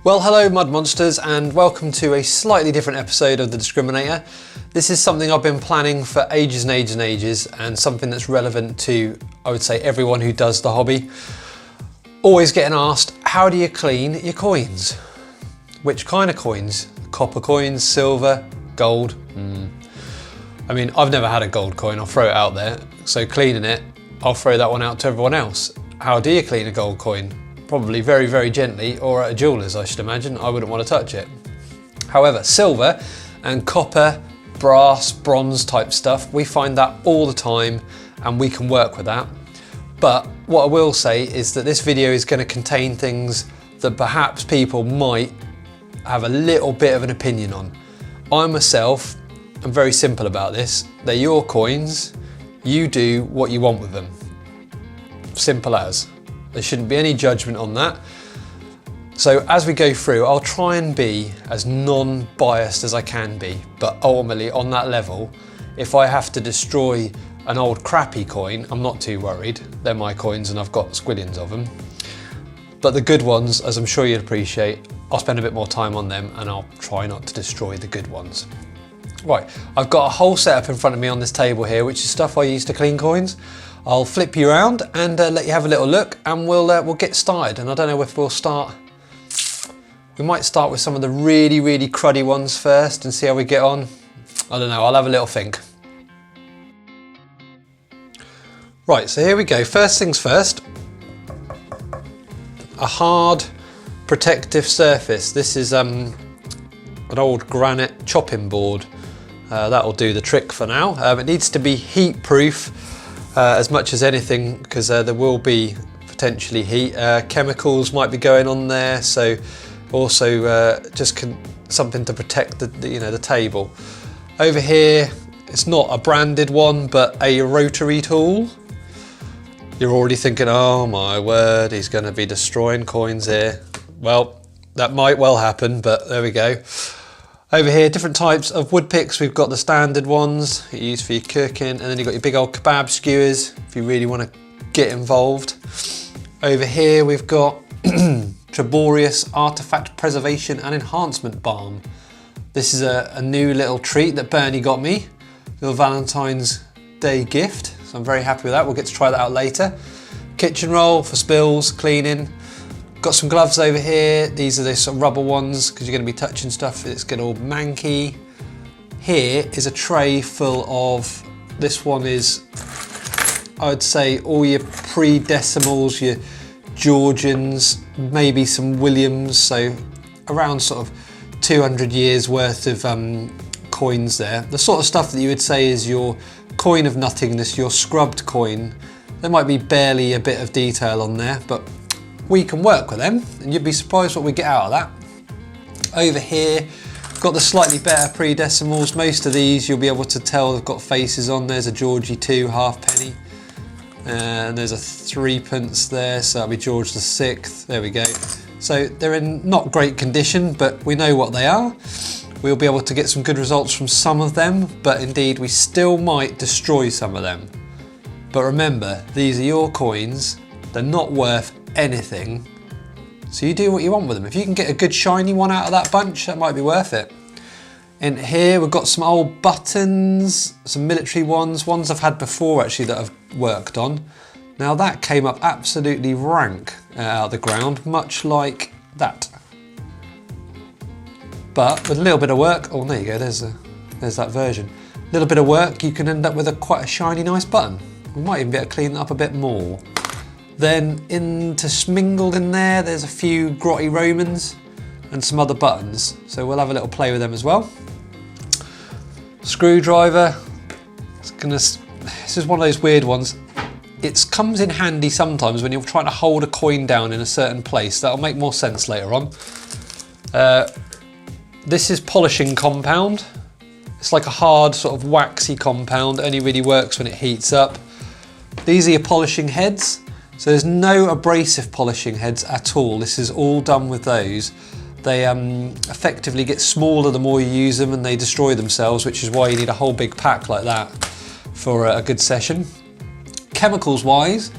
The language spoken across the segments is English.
Well, hello Mud Monsters and welcome to a slightly different episode of The Discriminator. This is something I've been planning for ages and ages and ages, and something that's relevant to, I would say, everyone who does the hobby. Always getting asked, how do you clean your coins? Which kind of coins? Copper coins, silver, gold? I mean, I've never had a gold coin, I'll throw it out there. So cleaning it, I'll throw that one out to everyone else. How do you clean a gold coin? Probably very, very gently, or at a jeweller's, I should imagine. I wouldn't want to touch it. However, silver and copper, brass, bronze type stuff, we find that all the time and we can work with that. But what I will say is that this video is going to contain things that perhaps people might have a little bit of an opinion on. I myself am very simple about this. They're your coins, you do what you want with them. Simple as. There shouldn't be any judgment on that. So as we go through, I'll try and be as non-biased as I can be, but ultimately on that level, if I have to destroy an old crappy coin, I'm not too worried. They're my coins and I've got squillions of them. But the good ones, as I'm sure you'd appreciate, I'll spend a bit more time on them and I'll try not to destroy the good ones. Right, I've got a whole setup in front of me on this table here, which is stuff I use to clean coins. I'll flip you around and let you have a little look, and we'll get started. And I don't know if we'll start, we might start with some of the really, really cruddy ones first and see how we get on. I don't know, I'll have a little think. Right, so here we go. First things first, a hard protective surface. This is an old granite chopping board. That'll do the trick for now. It needs to be heat proof as much as anything, because there will be potentially heat. Chemicals might be going on there, so also just something to protect the table. Over here, it's not a branded one, but a rotary tool. You're already thinking, oh my word, he's going to be destroying coins here. Well, that might well happen, but there we go. Over here, different types of wood picks. We've got the standard ones you use for your cooking, and then you've got your big old kebab skewers if you really want to get involved. Over here, we've got Treborius Artifact Preservation and Enhancement Balm. This is a new little treat that Bernie got me, little Valentine's Day gift, so I'm very happy with that. We'll get to try that out later. Kitchen roll for spills, cleaning. Got some gloves over here. These are the sort of rubber ones because you're going to be touching stuff. It's getting all manky. Here is a tray full of, this one is, I would say, all your pre-decimals, your Georgians, maybe some Williams, so around sort of 200 years worth of coins there. The sort of stuff that you would say is your coin of nothingness, your scrubbed coin. There might be barely a bit of detail on there, but we can work with them, and you'd be surprised what we get out of that. Over here, got the slightly better pre-decimals. Most of these you'll be able to tell they've got faces on. There's a Georgie II halfpenny, and there's a 3p there, so that'll be George VI. There we go. So they're in not great condition, but we know what they are. We'll be able to get some good results from some of them, but indeed we still might destroy some of them. But remember, these are your coins. They're not worth anything, so you do what you want with them. If you can get a good shiny one out of that bunch, that might be worth it. In here we've got some old buttons, some military ones I've had before actually that I've worked on. Now that came up absolutely rank out of the ground, much like that. But with a little bit of work, oh there you go, there's that version. A little bit of work, you can end up with quite a shiny nice button. We might even be able to clean that up a bit more. Then mingled in there, there's a few grotty Romans and some other buttons. So we'll have a little play with them as well. Screwdriver, this is one of those weird ones. It comes in handy sometimes when you're trying to hold a coin down in a certain place. That'll make more sense later on. This is polishing compound. It's like a hard sort of waxy compound, only really works when it heats up. These are your polishing heads. So there's no abrasive polishing heads at all. This is all done with those. They effectively get smaller the more you use them, and they destroy themselves, which is why you need a whole big pack like that for a good session. Chemicals wise,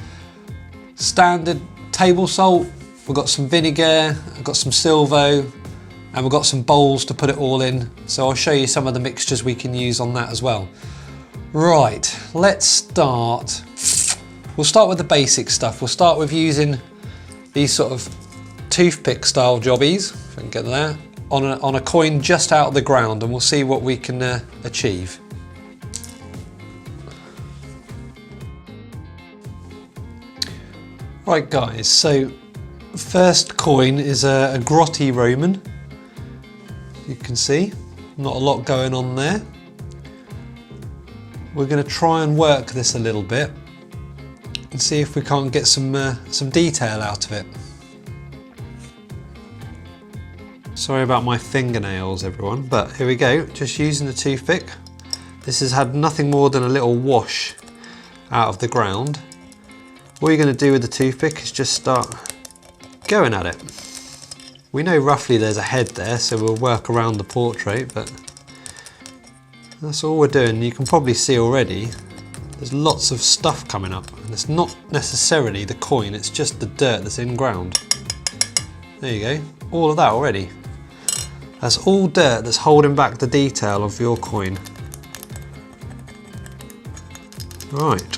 standard table salt, we've got some vinegar, I've got some silvo, and we've got some bowls to put it all in. So I'll show you some of the mixtures we can use on that as well. Right, let's start. We'll start with the basic stuff. We'll start with using these sort of toothpick style jobbies, if I can get there, on a coin just out of the ground, and we'll see what we can achieve. Right guys, so first coin is a grotty Roman. You can see, not a lot going on there. We're going to try and work this a little bit and see if we can't get some detail out of it. Sorry about my fingernails everyone, but here we go, just using the toothpick. This has had nothing more than a little wash out of the ground. All you're going to do with the toothpick is just start going at it. We know roughly there's a head there, so we'll work around the portrait, but that's all we're doing. You can probably see already there's lots of stuff coming up, and it's not necessarily the coin, it's just the dirt that's in ground. There you go, all of that already. That's all dirt that's holding back the detail of your coin. Right.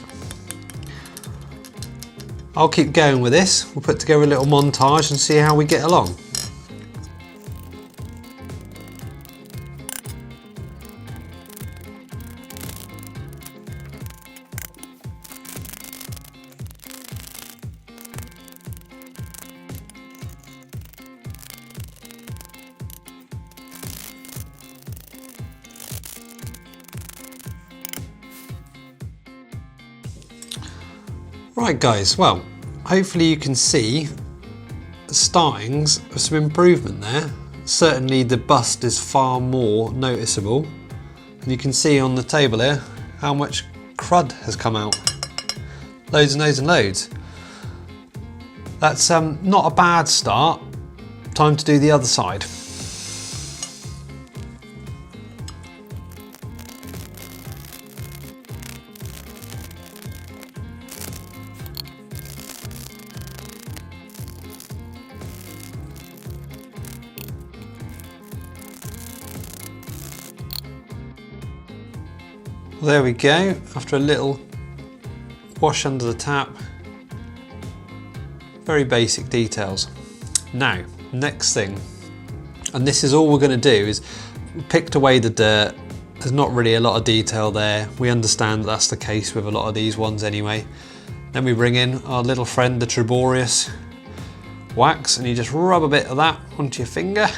I'll keep going with this. We'll put together a little montage and see how we get along. Right guys, well, hopefully you can see the startings of some improvement there. Certainly the bust is far more noticeable, and you can see on the table here how much crud has come out. Loads and loads and loads. That's not a bad start. Time to do the other side. Well, there we go, after a little wash under the tap. Very basic details. Now, next thing, and this is all we're going to do, is we picked away the dirt. There's not really a lot of detail there. We understand that's the case with a lot of these ones anyway. Then we bring in our little friend, the Triborius wax, and you just rub a bit of that onto your finger.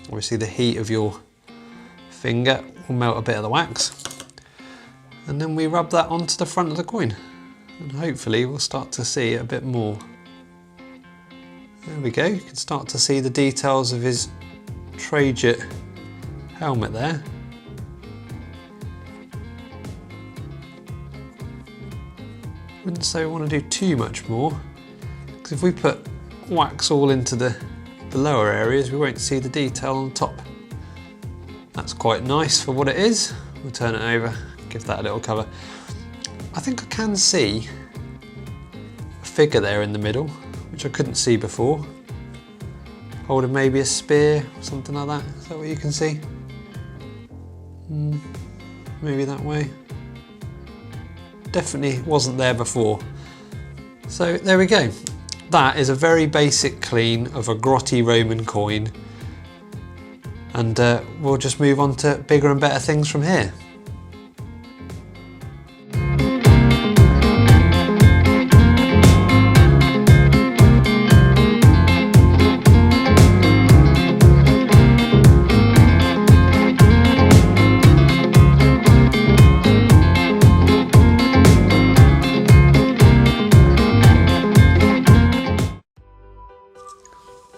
Obviously the heat of your finger will melt a bit of the wax, and then we rub that onto the front of the coin, and hopefully we'll start to see it a bit more. There we go, you can start to see the details of his Trajet helmet there. Wouldn't say we want to do too much more, because if we put wax all into the lower areas, we won't see the detail on top. That's quite nice for what it is. We'll turn it over, give that a little cover. I think I can see a figure there in the middle, which I couldn't see before. Holding maybe a spear or something like that. Is that what you can see? Maybe that way. Definitely wasn't there before. So there we go. That is a very basic clean of a grotty Roman coin. And we'll just move on to bigger and better things from here.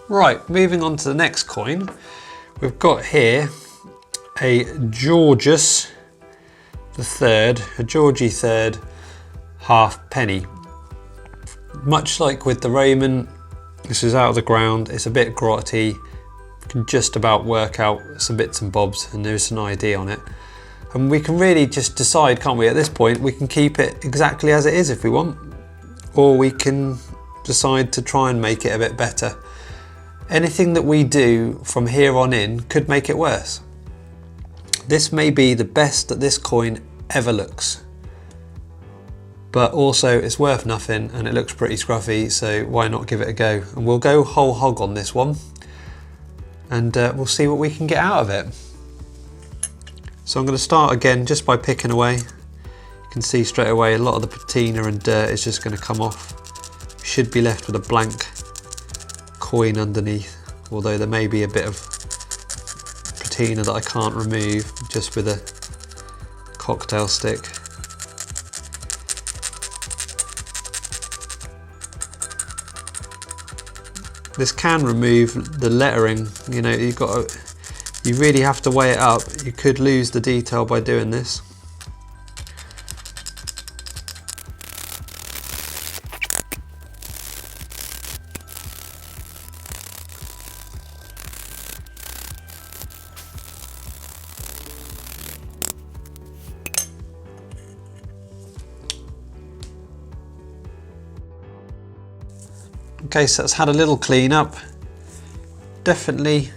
Right, moving on to the next coin. We've got here a Georgie III, a Georgie III half penny. Much like with the Roman, this is out of the ground, it's a bit grotty, you can just about work out some bits and bobs, and there's an idea on it. And we can really just decide, can't we, at this point, we can keep it exactly as it is if we want, or we can decide to try and make it a bit better. Anything that we do from here on in could make it worse. This may be the best that this coin ever looks, but also it's worth nothing and it looks pretty scruffy, so why not give it a go? And we'll go whole hog on this one, and we'll see what we can get out of it. So I'm going to start again just by picking away. You can see straight away a lot of the patina and dirt is just going to come off. We should be left with a blank coin underneath, although there may be a bit of patina that I can't remove just with a cocktail stick. This can remove the lettering, you know, you really have to weigh it up. You could lose the detail by doing this. Okay, so it's had a little clean up. Definitely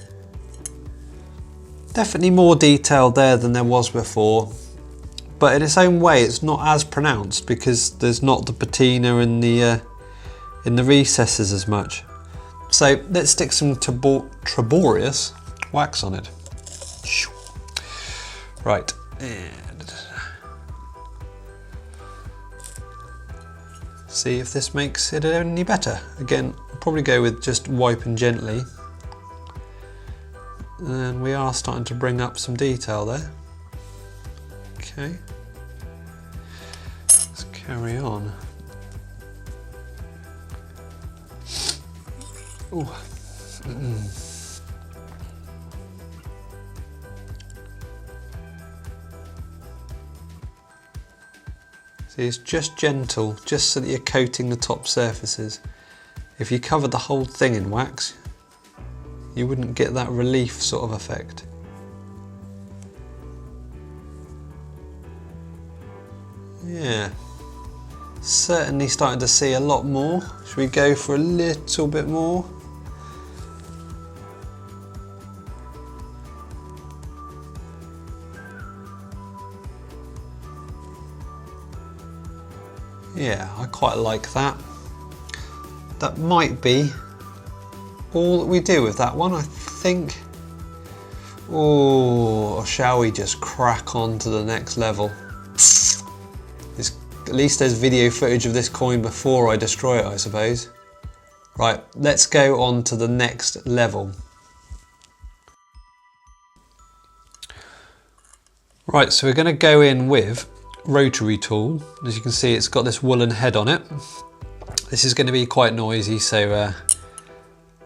more detail there than there was before, but in its own way it's not as pronounced because there's not the patina in the recesses as much. So let's stick some Traborius wax on it. Right, and see if this makes it any better. Again, I'll probably go with just wiping gently. And we are starting to bring up some detail there. Okay, let's carry on. Ooh. See, it's just gentle, just so that you're coating the top surfaces. If you covered the whole thing in wax, you wouldn't get that relief sort of effect. Yeah, certainly starting to see a lot more. Should we go for a little bit more? Yeah, I quite like that. That might be all that we do with that one, I think. Or shall we just crack on to the next level? At least there's video footage of this coin before I destroy it, I suppose. Right, let's go on to the next level. Right, so we're going to go in with Rotary tool. As you can see, it's got this woolen head on it. This is going to be quite noisy, so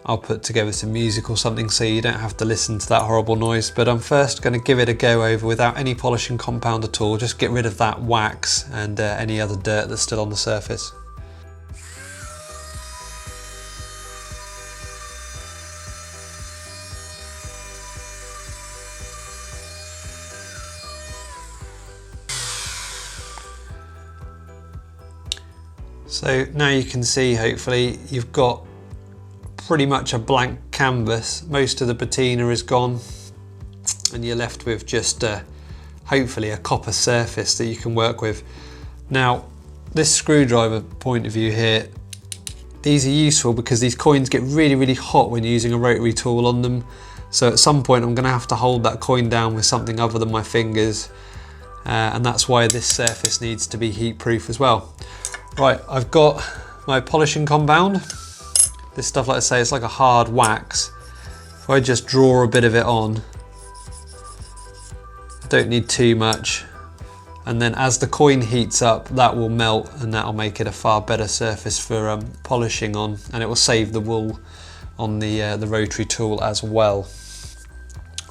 I'll put together some music or something so you don't have to listen to that horrible noise. But I'm first going to give it a go over without any polishing compound at all. Just get rid of that wax and any other dirt that's still on the surface. So now you can see, hopefully, you've got pretty much a blank canvas. Most of the patina is gone and you're left with just hopefully a copper surface that you can work with. Now, this screwdriver point of view here, these are useful because these coins get really hot when you're using a rotary tool on them. So at some point I'm going to have to hold that coin down with something other than my fingers, and that's why this surface needs to be heat proof as well. Right, I've got my polishing compound. This stuff, like I say, it's like a hard wax. If I just draw a bit of it on, I don't need too much. And then as the coin heats up, that will melt and that'll make it a far better surface for polishing on, and it will save the wool on the rotary tool as well.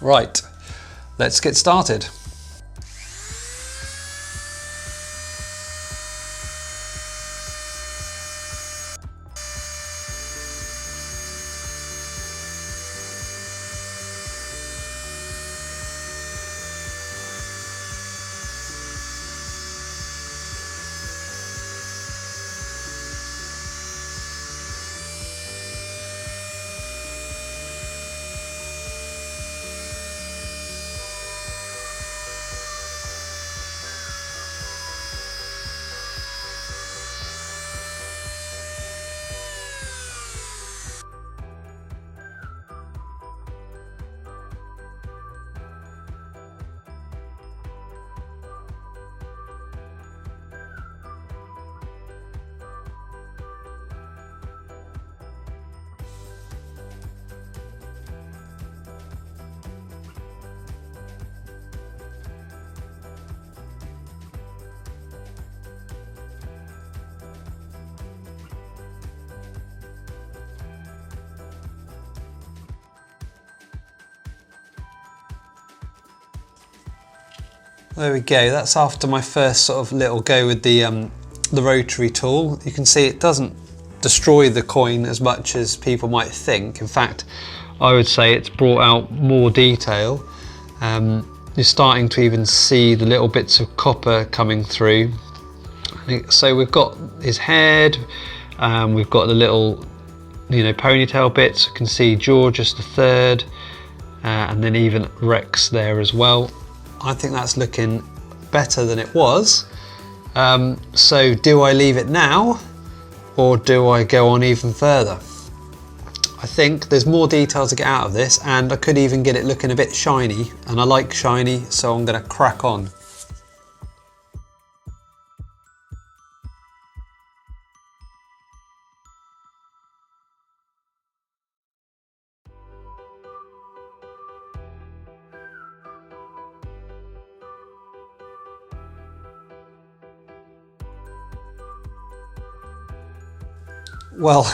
Right, let's get started. There we go, that's after my first sort of little go with the rotary tool. You can see it doesn't destroy the coin as much as people might think. In fact, I would say it's brought out more detail. You're starting to even see the little bits of copper coming through. So we've got his head, we've got the little, ponytail bits. You can see Georgie III, and then even Rex there as well. I think that's looking better than it was. So do I leave it now, or do I go on even further? I think there's more detail to get out of this, and I could even get it looking a bit shiny, and I like shiny, so I'm going to crack on. Well,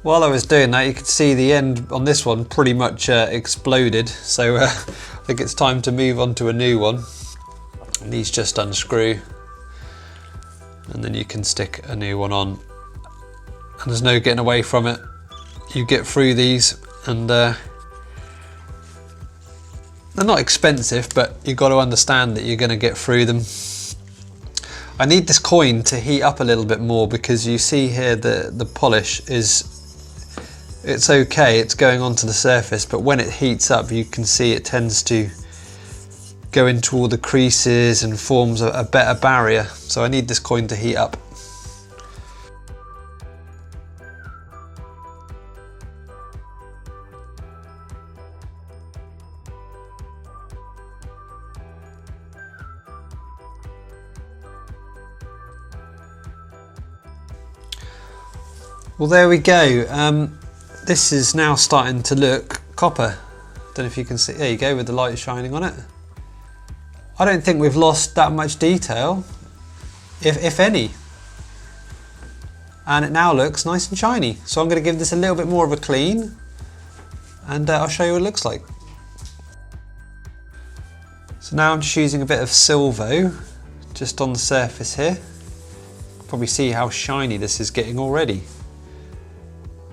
while I was doing that, you could see the end on this one pretty much exploded. So I think it's time to move on to a new one. And these just unscrew, and then you can stick a new one on. And there's no getting away from it. You get through these, and they're not expensive, but you've got to understand that you're going to get through them. I need this coin to heat up a little bit more, because you see here the polish it's okay, it's going onto the surface, but when it heats up you can see it tends to go into all the creases and forms a better barrier. So I need this coin to heat up. Well, there we go. This is now starting to look copper. Don't know if you can see. There you go, with the light shining on it. I don't think we've lost that much detail, if any. And it now looks nice and shiny. So I'm going to give this a little bit more of a clean, and I'll show you what it looks like. So now I'm just using a bit of Silvo just on the surface here. Probably see how shiny this is getting already.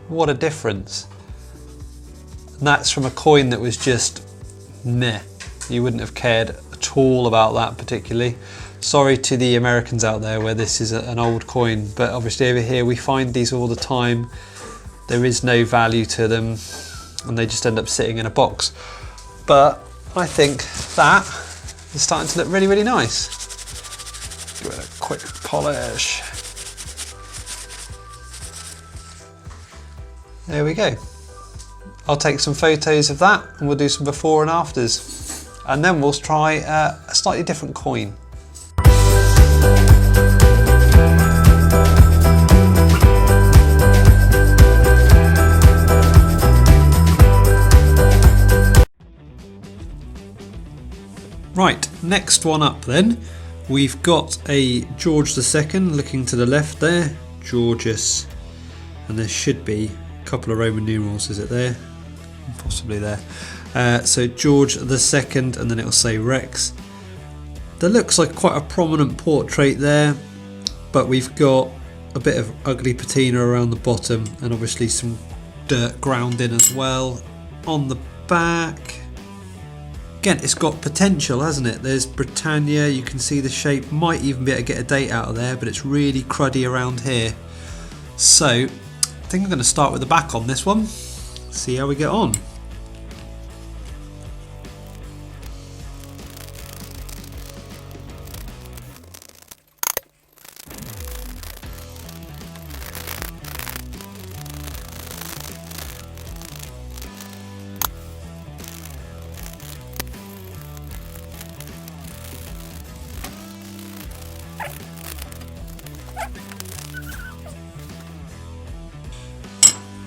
What a difference. And that's from a coin that was just meh. You wouldn't have cared at all about that particularly. Sorry to the Americans out there where this is an old coin, but obviously over here we find these all the time. There is no value to them, and they just end up sitting in a box. But I think that is starting to look really, really nice. Give it a quick polish. There we go. I'll take some photos of that, and we'll do some before and afters. And then we'll try a slightly different coin. Right, next one up then. We've got a George II looking to the left there, Georgius, and there should be a couple of Roman numerals, is it there? Possibly there. So George II, and then it'll say Rex. There looks like quite a prominent portrait there, but we've got a bit of ugly patina around the bottom, and obviously some dirt ground in as well. On the back, again, it's got potential, hasn't it? There's Britannia, you can see the shape, might even be able to get a date out of there, but it's really cruddy around here. So I think I'm going to start with the back on this one, see how we get on.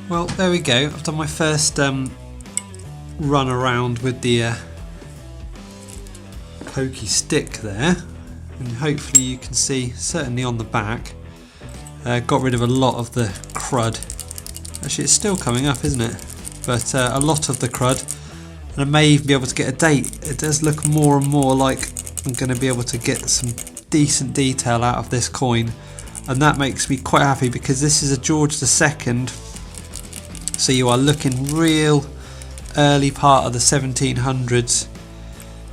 Well, there we go. I've done my first run around with the pokey stick there, and hopefully you can see, certainly on the back, got rid of a lot of the crud. Actually, it's still coming up, isn't it? But a lot of the crud, and I may even be able to get a date. It does look more and more like I'm going to be able to get some decent detail out of this coin, and that makes me quite happy because this is a George II, so you are looking real early part of the 1700s.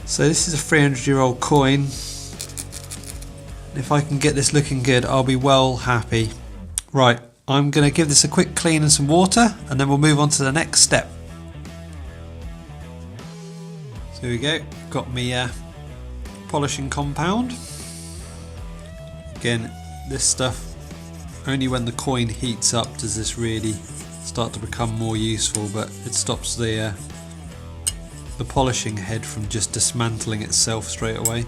So this is a 300-year-old coin. If I can get this looking good, I'll be well happy. Right, I'm going to give this a quick clean and some water, and then we'll move on to the next step. So here we go, got me polishing compound. Again, this stuff, only when the coin heats up does this really start to become more useful, but it stops the polishing head from just dismantling itself straight away.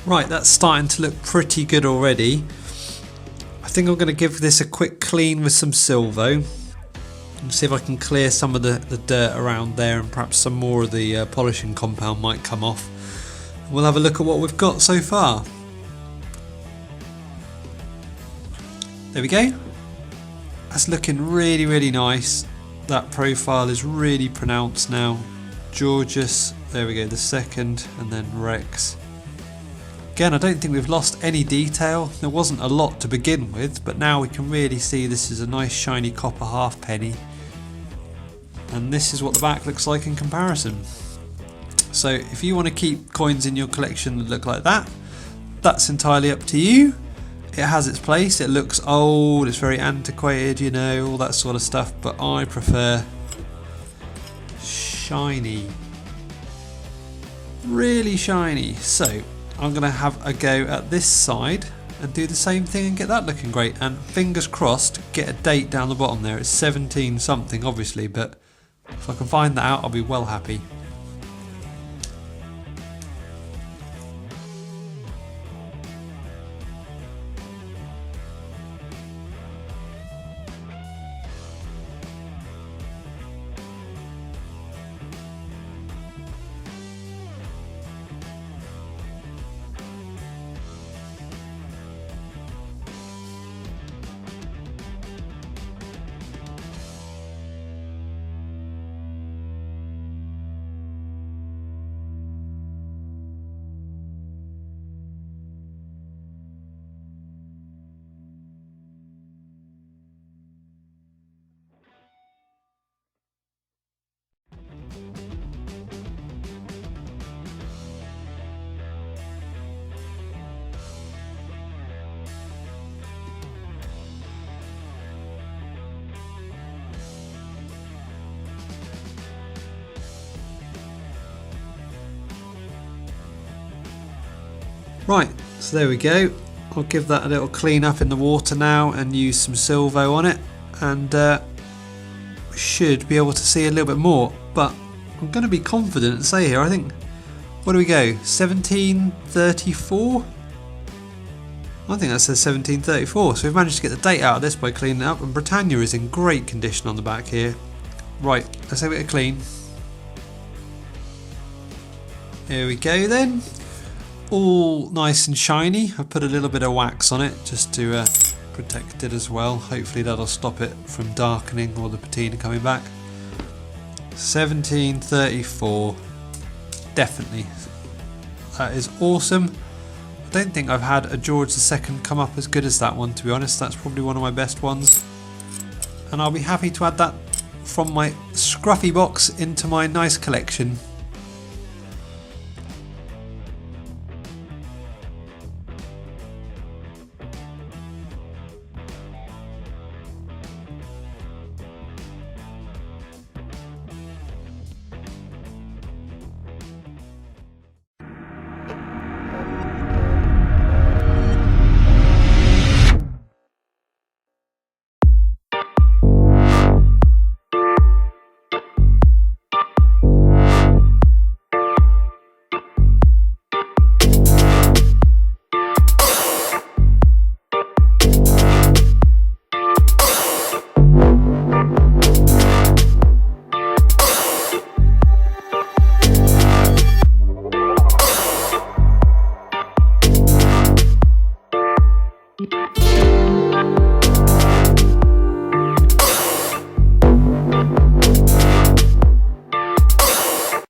Right, that's starting to look pretty good already. I think I'm going to give this a quick clean with some Silvo and see if I can clear some of the dirt around there, and perhaps some more of the polishing compound might come off. We'll have a look at what we've got so far. There we go. That's looking really, really nice. That profile is really pronounced now. Georgius, there we go, the second, and then Rex. Again, I don't think we've lost any detail. There wasn't a lot to begin with, but now we can really see this is a nice shiny copper halfpenny. And this is what the back looks like in comparison. So if you want to keep coins in your collection that look like that, that's entirely up to you. It has its place. It looks old, it's very antiquated, you know, all that sort of stuff, but I prefer shiny. Really shiny. So I'm going to have a go at this side and do the same thing and get that looking great, and fingers crossed get a date down the bottom there. It's 17 something obviously, but if I can find that out I'll be well happy. Right, so there we go. I'll give that a little clean up in the water now and use some Silvo on it, and we should be able to see a little bit more. But I'm going to be confident and say here, I think, what do we go, 1734? I think that says 1734, so we've managed to get the date out of this by cleaning it up, and Britannia is in great condition on the back here. Right, let's have it a clean. Here we go then. All nice and shiny. I put a little bit of wax on it just to protect it as well. Hopefully that'll stop it from darkening or the patina coming back. 1734. Definitely. That is awesome. I don't think I've had a George II come up as good as that one, to be honest. That's probably one of my best ones. And I'll be happy to add that from my scruffy box into my nice collection.